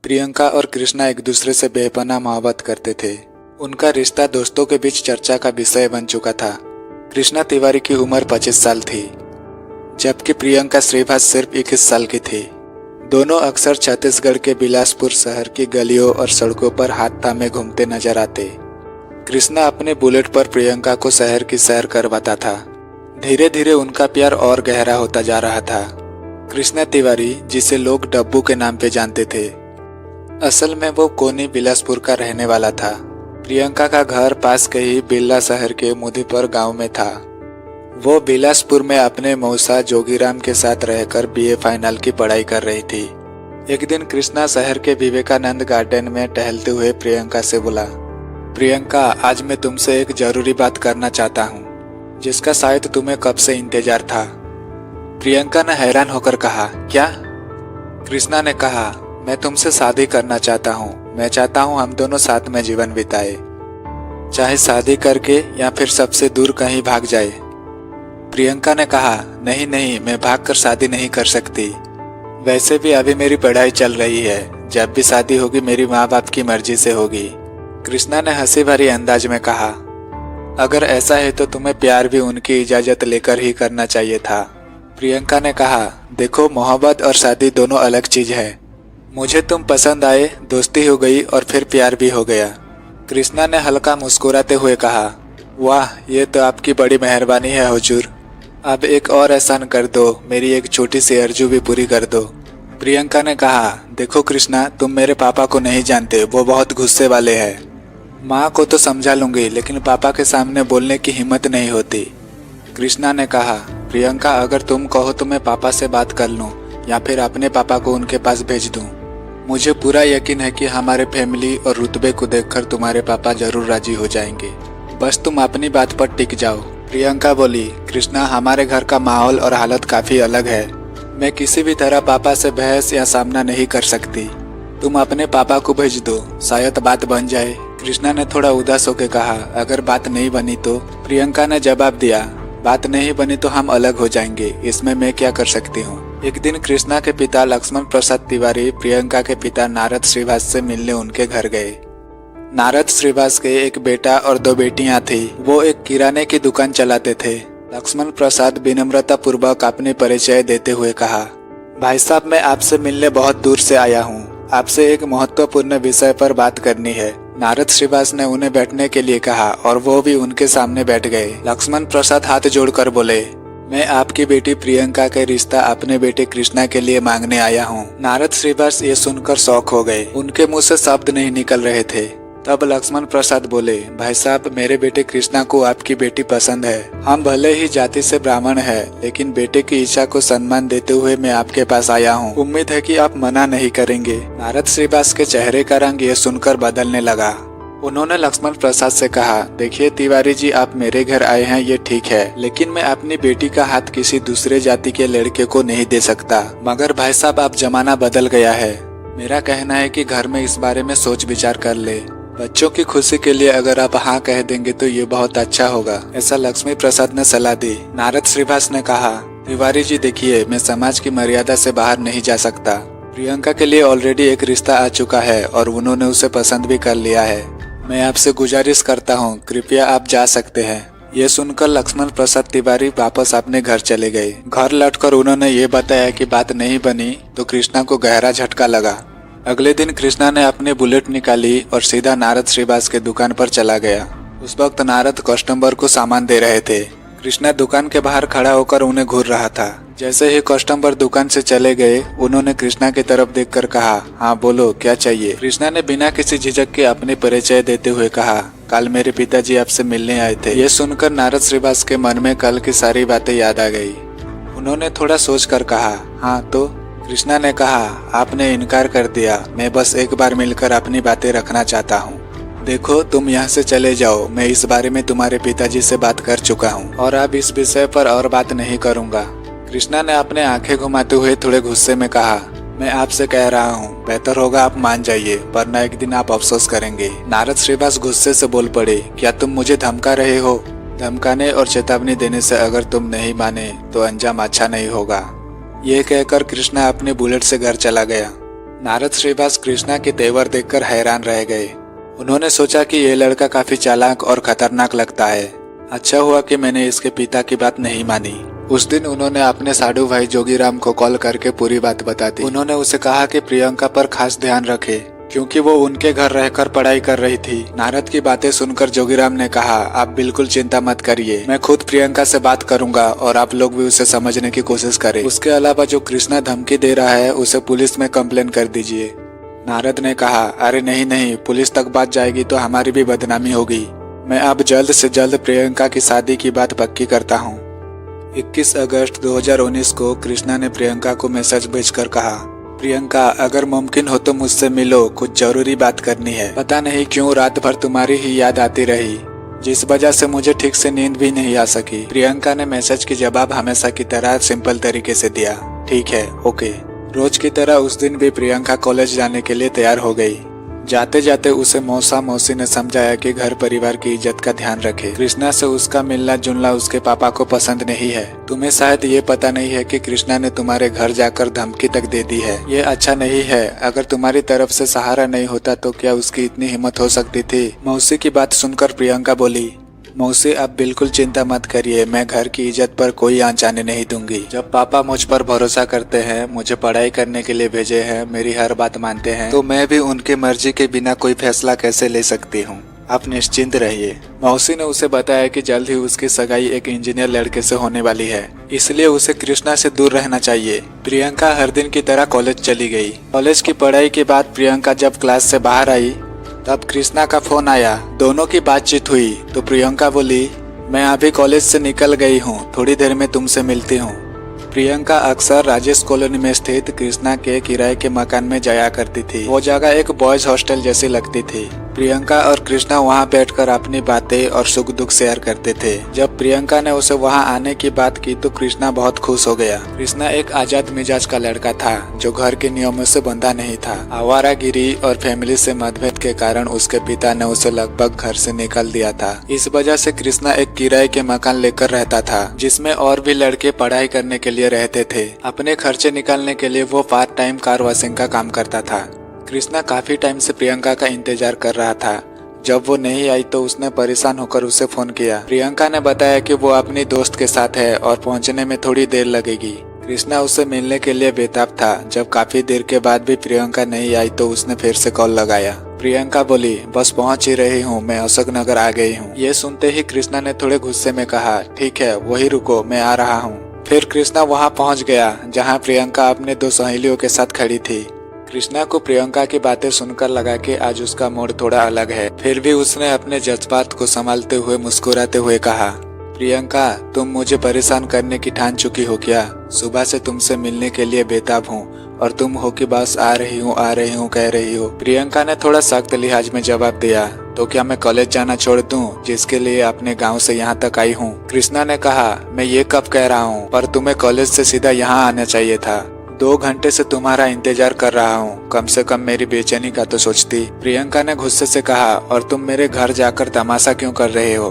प्रियंका और कृष्णा एक दूसरे से बेपनाह मोहब्बत करते थे। उनका रिश्ता दोस्तों के बीच चर्चा का विषय बन चुका था। कृष्णा तिवारी की उम्र 25 साल थी, जबकि प्रियंका श्रीवास सिर्फ 21 साल की थी। दोनों अक्सर छत्तीसगढ़ के बिलासपुर शहर की गलियों और सड़कों पर हाथ थामे घूमते नजर आते। कृष्णा अपने बुलेट पर प्रियंका को शहर की सैर करवाता था। धीरे धीरे उनका प्यार और गहरा होता जा रहा था। कृष्णा तिवारी, जिसे लोग डब्बू के नाम पे जानते थे, असल में वो कोनी बिलासपुर का रहने वाला था। प्रियंका का घर पास के ही बिल्ला शहर के मुदीपुर गांव में था। वो बिलासपुर में अपने मौसा जोगीराम के साथ रहकर बीए फाइनल की पढ़ाई कर रही थी। एक दिन कृष्णा शहर के विवेकानंद गार्डन में टहलते हुए प्रियंका से बोला, प्रियंका, आज मैं तुमसे एक जरूरी बात करना चाहता हूँ, जिसका शायद तुम्हें कब से इंतजार था। प्रियंका ने हैरान होकर कहा, क्या? कृष्णा ने कहा, मैं तुमसे शादी करना चाहता हूँ। मैं चाहता हूँ हम दोनों साथ में जीवन बिताए, चाहे शादी करके या फिर सबसे दूर कहीं भाग जाए। प्रियंका ने कहा, नहीं नहीं, मैं भागकर शादी नहीं कर सकती। वैसे भी अभी मेरी पढ़ाई चल रही है। जब भी शादी होगी मेरी माँ बाप की मर्जी से होगी। कृष्णा ने हंसी भरी अंदाज में कहा, अगर ऐसा है तो तुम्हें प्यार भी उनकी इजाजत लेकर ही करना चाहिए था। प्रियंका ने कहा, देखो, मोहब्बत और शादी दोनों अलग चीज है। मुझे तुम पसंद आए, दोस्ती हो गई और फिर प्यार भी हो गया। कृष्णा ने हल्का मुस्कुराते हुए कहा, वाह, ये तो आपकी बड़ी मेहरबानी है हुजूर। अब एक और एहसान कर दो, मेरी एक छोटी सी अर्जू भी पूरी कर दो। प्रियंका ने कहा, देखो कृष्णा, तुम मेरे पापा को नहीं जानते, वो बहुत गुस्से वाले हैं। माँ को तो समझा लूंगी, लेकिन पापा के सामने बोलने की हिम्मत नहीं होती। कृष्णा ने कहा, प्रियंका, अगर तुम कहो तो मैं पापा से बात कर लूं या फिर अपने पापा को उनके पास भेज दूं। मुझे पूरा यकीन है कि हमारे फैमिली और रुतबे को देखकर तुम्हारे पापा जरूर राजी हो जाएंगे। बस तुम अपनी बात पर टिक जाओ। प्रियंका बोली, कृष्णा, हमारे घर का माहौल और हालत काफी अलग है। मैं किसी भी तरह पापा से बहस या सामना नहीं कर सकती। तुम अपने पापा को भेज दो, शायद बात बन जाए। कृष्णा ने थोड़ा उदास होकर कहा, अगर बात नहीं बनी तो? प्रियंका ने जवाब दिया, बात नहीं बनी तो हम अलग हो जाएंगे, इसमें मैं क्या कर सकती हूँ। एक दिन कृष्णा के पिता लक्ष्मण प्रसाद तिवारी प्रियंका के पिता नारद श्रीवास से मिलने उनके घर गए। नारद श्रीवास के एक बेटा और 2 बेटियां थी। वो एक किराने की दुकान चलाते थे। लक्ष्मण प्रसाद विनम्रता पूर्वक अपने परिचय देते हुए कहा, भाई साहब, मैं आपसे मिलने बहुत दूर से आया हूँ। आपसे एक महत्वपूर्ण विषय पर बात करनी है। नारद श्रीवास ने उन्हें बैठने के लिए कहा और वो भी उनके सामने बैठ गए। लक्ष्मण प्रसाद हाथ जोड़कर बोले, मैं आपकी बेटी प्रियंका का रिश्ता अपने बेटे कृष्णा के लिए मांगने आया हूँ। नारद श्रीवास ये सुनकर शॉक हो गए। उनके मुंह से शब्द नहीं निकल रहे थे। तब लक्ष्मण प्रसाद बोले, भाई साहब, मेरे बेटे कृष्णा को आपकी बेटी पसंद है। हम भले ही जाति से ब्राह्मण हैं, लेकिन बेटे की इच्छा को सम्मान देते हुए मैं आपके पास आया हूँ। उम्मीद है कि आप मना नहीं करेंगे। नारद श्रीवास के चेहरे का रंग ये सुनकर बदलने लगा। उन्होंने लक्ष्मण प्रसाद से कहा, देखिए तिवारी जी, आप मेरे घर आए हैं ये ठीक है, लेकिन मैं अपनी बेटी का हाथ किसी दूसरे जाति के लड़के को नहीं दे सकता। मगर भाई साहब, अब जमाना बदल गया है। मेरा कहना है कि घर में इस बारे में सोच विचार कर ले। बच्चों की खुशी के लिए अगर आप हाँ कह देंगे तो ये बहुत अच्छा होगा, ऐसा लक्ष्मी प्रसाद ने सलाह दी। नारद श्रीवास ने कहा, तिवारी जी देखिए, मैं समाज की मर्यादा से बाहर नहीं जा सकता। प्रियंका के लिए ऑलरेडी एक रिश्ता आ चुका है और उन्होंने उसे पसंद भी कर लिया है। मैं आपसे गुजारिश करता हूँ, कृपया आप जा सकते हैं। ये सुनकर लक्ष्मण प्रसाद तिवारी वापस अपने घर चले गए। घर लौटकर उन्होंने ये बताया कि बात नहीं बनी तो कृष्णा को गहरा झटका लगा। अगले दिन कृष्णा ने अपनी बुलेट निकाली और सीधा नारद श्रीवास के दुकान पर चला गया। उस वक्त नारद कस्टमर को सामान दे रहे थे। कृष्णा दुकान के बाहर खड़ा होकर उन्हें घूर रहा था। जैसे ही कस्टमर दुकान से चले गए, उन्होंने कृष्णा की तरफ देखकर कहा, हाँ बोलो, क्या चाहिए? कृष्णा ने बिना किसी झिझक के अपने परिचय देते हुए कहा, कल मेरे पिताजी आपसे मिलने आए थे। ये सुनकर नारद श्रीवास के मन में कल की सारी बातें याद आ गई। उन्होंने थोड़ा सोचकर कहा, हाँ तो? कृष्णा ने कहा, आपने इनकार कर दिया। मैं बस एक बार मिलकर अपनी बातें रखना चाहता हूँ। देखो, तुम यहाँ से चले जाओ। मैं इस बारे में तुम्हारे पिताजी से बात कर चुका हूँ और अब इस विषय पर और बात नहीं करूँगा। कृष्णा ने अपने आंखें घुमाते हुए थोड़े गुस्से में कहा, मैं आपसे कह रहा हूँ, बेहतर होगा आप मान जाइए, वरना एक दिन आप अफसोस करेंगे। नारद श्रीवास गुस्से से बोल पड़े, क्या तुम मुझे धमका रहे हो? धमकाने और चेतावनी देने से अगर तुम नहीं माने तो अंजाम अच्छा नहीं होगा। यह कहकर कृष्णा अपने बुलेट से घर चला गया। नारद श्रीवास कृष्णा के तेवर देखकर हैरान रह गए। उन्होंने सोचा कि ये लड़का काफी चालाक और खतरनाक लगता है। अच्छा हुआ कि मैंने इसके पिता की बात नहीं मानी। उस दिन उन्होंने अपने साधु भाई जोगीराम को कॉल करके पूरी बात बता दी। उन्होंने उसे कहा कि प्रियंका पर खास ध्यान रखे, क्योंकि वो उनके घर रहकर पढ़ाई कर रही थी। नारद की बातें सुनकर जोगीराम ने कहा, आप बिल्कुल चिंता मत करिए, मैं खुद प्रियंका से बात करूंगा और आप लोग भी उसे समझने की कोशिश करें। उसके अलावा जो कृष्णा धमकी दे रहा है उसे पुलिस में कंप्लेन कर दीजिए। नारद ने कहा, अरे नहीं नहीं, पुलिस तक बात जाएगी तो हमारी भी बदनामी होगी। मैं अब जल्द से जल्द प्रियंका की शादी की बात पक्की करता हूँ। 21 अगस्त 2019 को कृष्णा ने प्रियंका को मैसेज भेजकर कहा, प्रियंका अगर मुमकिन हो तो मुझसे मिलो, कुछ जरूरी बात करनी है। पता नहीं क्यों रात भर तुम्हारी ही याद आती रही, जिस वजह से मुझे ठीक से नींद भी नहीं आ सकी। प्रियंका ने मैसेज की जवाब हमेशा की तरह सिंपल तरीके से दिया, ठीक है, ओके। रोज की तरह उस दिन भी प्रियंका कॉलेज जाने के लिए तैयार हो गई। जाते जाते उसे मौसा मौसी ने समझाया कि घर परिवार की इज्जत का ध्यान रखे। कृष्णा से उसका मिलना जुलना उसके पापा को पसंद नहीं है। तुम्हें शायद ये पता नहीं है कि कृष्णा ने तुम्हारे घर जाकर धमकी तक दे दी है। ये अच्छा नहीं है। अगर तुम्हारी तरफ से सहारा नहीं होता तो क्या उसकी इतनी हिम्मत हो सकती थी। मौसी की बात सुनकर प्रियंका बोली, मौसी आप बिल्कुल चिंता मत करिए, मैं घर की इज्जत पर कोई आंच आने नहीं दूंगी। जब पापा मुझ पर भरोसा करते हैं, मुझे पढ़ाई करने के लिए भेजे हैं, मेरी हर बात मानते हैं, तो मैं भी उनकी मर्जी के बिना कोई फैसला कैसे ले सकती हूँ। आप निश्चिंत रहिए। मौसी ने उसे बताया कि जल्द ही उसकी सगाई एक इंजीनियर लड़के से होने वाली है, इसलिए उसे कृष्णा से दूर रहना चाहिए। प्रियंका हर दिन की तरह कॉलेज चली गई। कॉलेज की पढ़ाई के बाद प्रियंका जब क्लास से बाहर आई तब कृष्णा का फोन आया। दोनों की बातचीत हुई तो प्रियंका बोली, मैं अभी कॉलेज से निकल गई हूँ, थोड़ी देर में तुमसे मिलती हूँ। प्रियंका अक्सर राजेश कॉलोनी में स्थित कृष्णा के किराए के मकान में जाया करती थी। वो जगह एक बॉयज हॉस्टल जैसी लगती थी। प्रियंका और कृष्णा वहाँ बैठकर अपनी बातें और सुख दुख शेयर करते थे। जब प्रियंका ने उसे वहाँ आने की बात की तो कृष्णा बहुत खुश हो गया। कृष्णा एक आजाद मिजाज का लड़का था जो घर के नियमों से बंधा नहीं था। आवारागिरी और फैमिली से मतभेद के कारण उसके पिता ने उसे लगभग घर से निकाल दिया था। इस वजह से कृष्णा एक किराए के मकान लेकर रहता था, जिसमें और भी लड़के पढ़ाई करने के लिए रहते थे। अपने खर्चे निकालने के लिए वो पार्ट टाइम कार वॉशिंग का काम करता था। कृष्णा काफी टाइम से प्रियंका का इंतजार कर रहा था। जब वो नहीं आई तो उसने परेशान होकर उसे फोन किया। प्रियंका ने बताया कि वो अपनी दोस्त के साथ है और पहुंचने में थोड़ी देर लगेगी। कृष्णा उससे मिलने के लिए बेताब था। जब काफी देर के बाद भी प्रियंका नहीं आई तो उसने फिर से कॉल लगाया। प्रियंका बोली, बस पहुंच ही रही हूँ, मैं अशोक नगर आ गई हूँ। ये सुनते ही कृष्णा ने थोड़े गुस्से में कहा, ठीक है, वही रुको, मैं आ रहा हूँ। फिर कृष्णा वहाँ पहुँच गया जहाँ प्रियंका अपने दो सहेलियों के साथ खड़ी थी। कृष्णा को प्रियंका की बातें सुनकर लगा कि आज उसका मूड थोड़ा अलग है। फिर भी उसने अपने जज्बात को संभालते हुए मुस्कुराते हुए कहा, प्रियंका तुम मुझे परेशान करने की ठान चुकी हो क्या? सुबह से तुमसे मिलने के लिए बेताब हूँ और तुम हो कि बस आ रही हूँ कह रही हो। प्रियंका ने थोड़ा सख्त लिहाज में जवाब दिया, तो क्या मैं कॉलेज जाना छोड़ दूं जिसके लिए अपने गांव से यहाँ तक आई हूँ? कृष्णा ने कहा, मैं ये कब कह रहा हूँ, पर तुम्हें कॉलेज से सीधा यहाँ आना चाहिए था। 2 घंटे से तुम्हारा इंतजार कर रहा हूँ, कम से कम मेरी बेचैनी का तो सोचती। प्रियंका ने गुस्से से कहा, और तुम मेरे घर जाकर तमाशा क्यों कर रहे हो?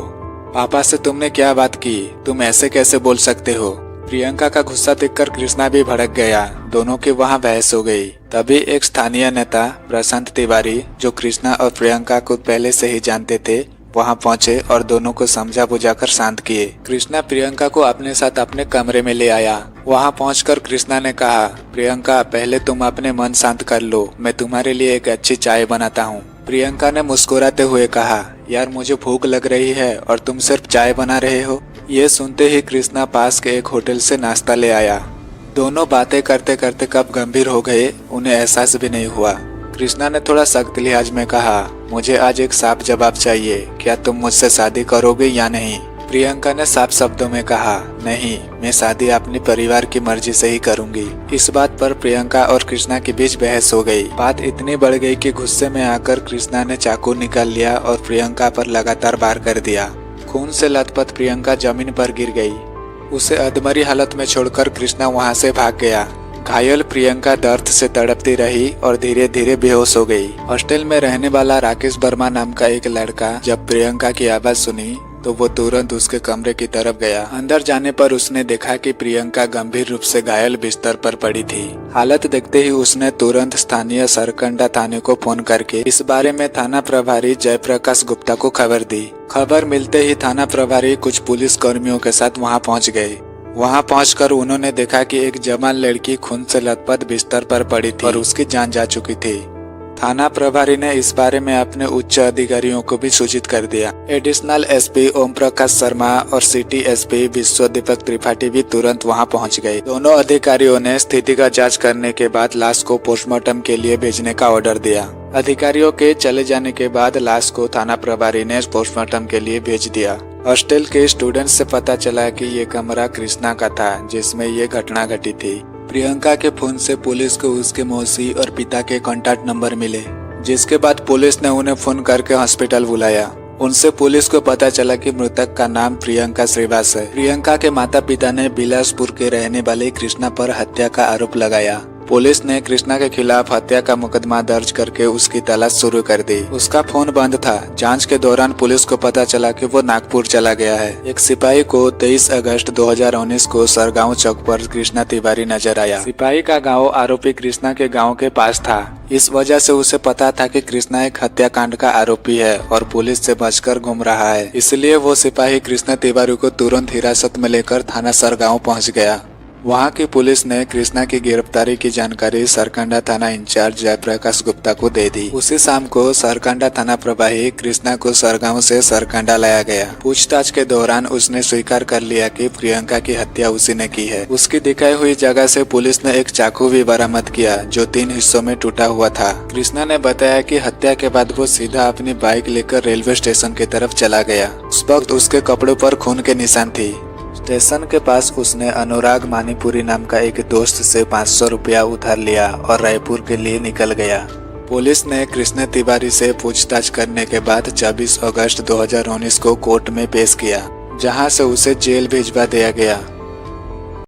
पापा से तुमने क्या बात की? तुम ऐसे कैसे बोल सकते हो? प्रियंका का गुस्सा देखकर कृष्णा भी भड़क गया। दोनों की वहाँ बहस हो गई। तभी एक स्थानीय नेता प्रशांत तिवारी, जो कृष्णा और प्रियंका को पहले से ही जानते थे, वहाँ पहुँचे और दोनों को समझा बुझाकर शांत किए। कृष्णा प्रियंका को अपने साथ अपने कमरे में ले आया। वहाँ पहुंचकर कृष्णा ने कहा, प्रियंका पहले तुम अपने मन शांत कर लो, मैं तुम्हारे लिए एक अच्छी चाय बनाता हूँ। प्रियंका ने मुस्कुराते हुए कहा, यार मुझे भूख लग रही है और तुम सिर्फ चाय बना रहे हो? ये सुनते ही कृष्णा पास के एक होटल से नाश्ता ले आया। दोनों बातें करते करते कब गंभीर हो गए उन्हें एहसास भी नहीं हुआ। कृष्णा ने थोड़ा सख्त लिहाज में कहा, मुझे आज एक साफ जवाब चाहिए, क्या तुम मुझसे शादी करोगे या नहीं? प्रियंका ने साफ शब्दों में कहा, नहीं, मैं शादी अपने परिवार की मर्जी से ही करूंगी। इस बात पर प्रियंका और कृष्णा के बीच बहस हो गई। बात इतनी बढ़ गई कि गुस्से में आकर कृष्णा ने चाकू निकाल लिया और प्रियंका पर लगातार वार कर दिया। खून से लथपथ प्रियंका जमीन पर गिर गई। उसे अधमरी हालत में छोड़कर कृष्णा वहाँ से भाग गया। घायल प्रियंका दर्द से तड़पती रही और धीरे धीरे बेहोश हो गई। हॉस्टल में रहने वाला राकेश वर्मा नाम का एक लड़का जब प्रियंका की आवाज सुनी तो वो तुरंत उसके कमरे की तरफ गया। अंदर जाने पर उसने देखा कि प्रियंका गंभीर रूप से घायल बिस्तर पर पड़ी थी। हालत देखते ही उसने तुरंत स्थानीय सरकंडा थाने को फोन करके इस बारे में थाना प्रभारी जयप्रकाश गुप्ता को खबर दी। खबर मिलते ही थाना प्रभारी कुछ पुलिस कर्मियों के साथ वहां पहुंच गए। वहां पहुंचकर उन्होंने देखा कि एक जवान लड़की खून से लथपथ बिस्तर पर पड़ी थी और उसकी जान जा चुकी थी। थाना प्रभारी ने इस बारे में अपने उच्च अधिकारियों को भी सूचित कर दिया। एडिशनल एसपी ओम प्रकाश शर्मा और सिटी एसपी विश्व दीपक त्रिपाठी भी तुरंत वहां पहुंच गए। दोनों अधिकारियों ने स्थिति का जांच करने के बाद लाश को पोस्टमार्टम के लिए भेजने का ऑर्डर दिया। अधिकारियों के चले जाने के बाद लाश को थाना प्रभारी ने पोस्टमार्टम के लिए भेज दिया। हॉस्टल के स्टूडेंट्स से पता चला कि ये कमरा कृष्णा का था जिसमें ये घटना घटी थी। प्रियंका के फोन से पुलिस को उसके मौसी और पिता के कॉन्टैक्ट नंबर मिले, जिसके बाद पुलिस ने उन्हें फोन करके हॉस्पिटल बुलाया। उनसे पुलिस को पता चला कि मृतक का नाम प्रियंका श्रीवास है। प्रियंका के माता पिता ने बिलासपुर के रहने वाले कृष्णा पर हत्या का आरोप लगाया। पुलिस ने कृष्णा के खिलाफ हत्या का मुकदमा दर्ज करके उसकी तलाश शुरू कर दी। उसका फोन बंद था। जांच के दौरान पुलिस को पता चला कि वो नागपुर चला गया है। एक सिपाही को 23 अगस्त 2019 को सरगांव चौक पर कृष्णा तिवारी नजर आया। सिपाही का गांव आरोपी कृष्णा के गांव के पास था। इस वजह से उसे पता था कि कृष्णा एक हत्याकांड का आरोपी है और पुलिस से बचकर घूम रहा है। इसलिए वो सिपाही कृष्णा तिवारी को तुरंत हिरासत में लेकर थाना सरगांव पहुंच गया। वहां की पुलिस ने कृष्णा की गिरफ्तारी की जानकारी सरकंडा थाना इंचार्ज जयप्रकाश गुप्ता को दे दी। उसी शाम को सरकंडा थाना प्रभारी कृष्णा को सरगांव से सरकंडा लाया गया। पूछताछ के दौरान उसने स्वीकार कर लिया कि प्रियंका की हत्या उसी ने की है। उसकी दिखाई हुई जगह से पुलिस ने एक चाकू भी बरामद किया जो 3 हिस्सों में टूटा हुआ था। कृष्णा ने बताया कि हत्या के बाद वो सीधा अपनी बाइक लेकर रेलवे स्टेशन की तरफ चला गया। उस वक्त उसके कपड़ों पर खून के निशान थी। स्टेशन के पास उसने अनुराग मानीपुरी नाम का एक दोस्त से 500 रुपया उधार लिया और रायपुर के लिए निकल गया। पुलिस ने कृष्णा तिवारी से पूछताछ करने के बाद 24 अगस्त 2019 को कोर्ट में पेश किया, जहां से उसे जेल भिजवा दिया गया।